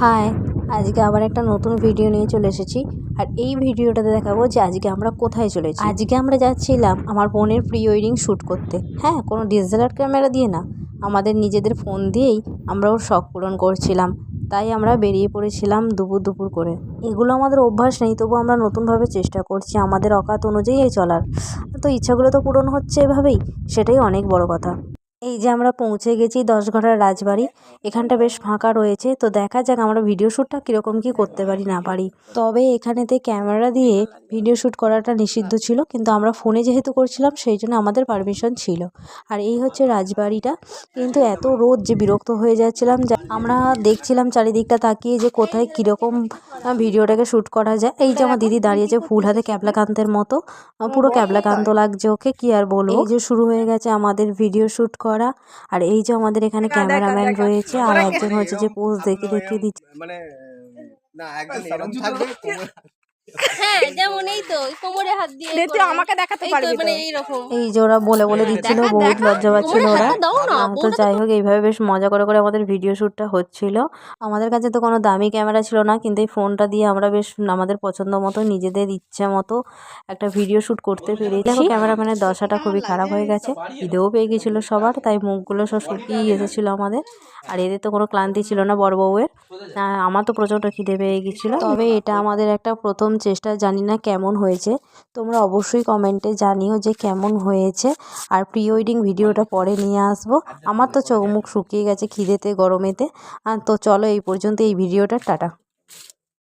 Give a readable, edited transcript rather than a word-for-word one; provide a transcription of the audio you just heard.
High, আজকে আবার একটা নতুন ভিডিও নিয়ে চলে এসেছি। আর এই ভিডিওটাতে দেখাবো যে আজকে আমরা কোথায় চলেছি। আজকে আমরা যাচ্ছিলাম আমার বোনের প্রি ওয়েডিং শ্যুট করতে। হ্যাঁ, কোনো ডিএসএলআর ক্যামেরা দিয়ে না, আমাদের নিজেদের ফোন দিয়েই আমরা ওর শখ পূরণ করছিলাম। তাই আমরা বেরিয়ে পড়েছিলাম দুপুর করে। এগুলো আমাদের অভ্যাস নেই, তবু আমরা নতুনভাবে চেষ্টা করছি আমাদের অকাত অনুযায়ী চলার। তো ইচ্ছাগুলো তো পূরণ হচ্ছে এভাবেই, সেটাই অনেক বড় কথা। এই যে আমরা পৌঁছে গেছি 10ঘাটার রাজবাড়ি। এখানটা বেশ ফাঁকা রয়েছে, তো দেখা যাক আমরা ভিডিও শ্যুটটা কীরকম কী করতে পারি না পারি। তবে এখানেতে ক্যামেরা দিয়ে ভিডিও শ্যুট করাটা নিষিদ্ধ ছিল, কিন্তু আমরা ফোনে যেহেতু করছিলাম সেই জন্য আমাদের পারমিশন ছিল। আর এই হচ্ছে রাজবাড়িটা। কিন্তু এত রোদ যে বিরক্ত হয়ে যাচ্ছিলাম, আমরা দেখছিলাম চারিদিকটা তাকিয়ে যে কোথায় কীরকম ভিডিওটাকে শ্যুট করা যায়। এই যে আমার দিদি দাঁড়িয়েছে ফুল হাতে ক্যাবলাকান্তের মতো, পুরো ক্যাবলাকান্ত লাগছে ওকে, কি আর বলবো। এই যে শুরু হয়ে গেছে আমাদের ভিডিও শ্যুট করা। আর এই যে আমাদের এখানে ক্যামেরাম্যান রয়েছে, আর একজন হচ্ছে যে পোজ দেখিয়ে দিচ্ছে। মানে না একদম এরকম থাকবে হ্যাঁ, যেমন এই তো কোমরে হাত দিয়ে আমাকে দেখাতে পারবি মানে এইরকম। এই যে ওরা বলে দিচ্ছিল, বহুত লজ্জা পাচ্ছিল ওরা। তো যাই হোক, এইভাবে বেশ মজা করে আমাদের ভিডিও শ্যুটটা হচ্ছিল। আমাদের কাছে তো কোনো দামি ক্যামেরা ছিল না, কিন্তু এই ফোনটা দিয়ে আমরা বেশ আমাদের পছন্দ মতো নিজেদের ইচ্ছে মতো একটা ভিডিও শ্যুট করতে পেরেছি। ক্যামেরাম্যানের দশাটা খুবই খারাপ হয়ে গেছে, খিদেও পেয়ে গেছিলো সবার, তাই মুখগুলো সব শুকিয়ে এসেছিলো আমাদের। আর এদের তো কোনো ক্লান্তি ছিল না বড় বউয়ের। আমার তো প্রচণ্ড খিদে পেয়ে গেছিলো। তবে এটা আমাদের একটা প্রথম চেষ্টা, জানি না কেমন হয়েছে। তোমরা অবশ্যই কমেন্টে জানিও যে কেমন হয়েছে। আর প্রি ওয়েডিং ভিডিওটা পরে নিয়ে আসবো। আমার তো চোখ মুখ শুকিয়ে গেছে খিদেতে গরমেতে। তো চলো এই পর্যন্ত এই ভিডিওটা, টাটা।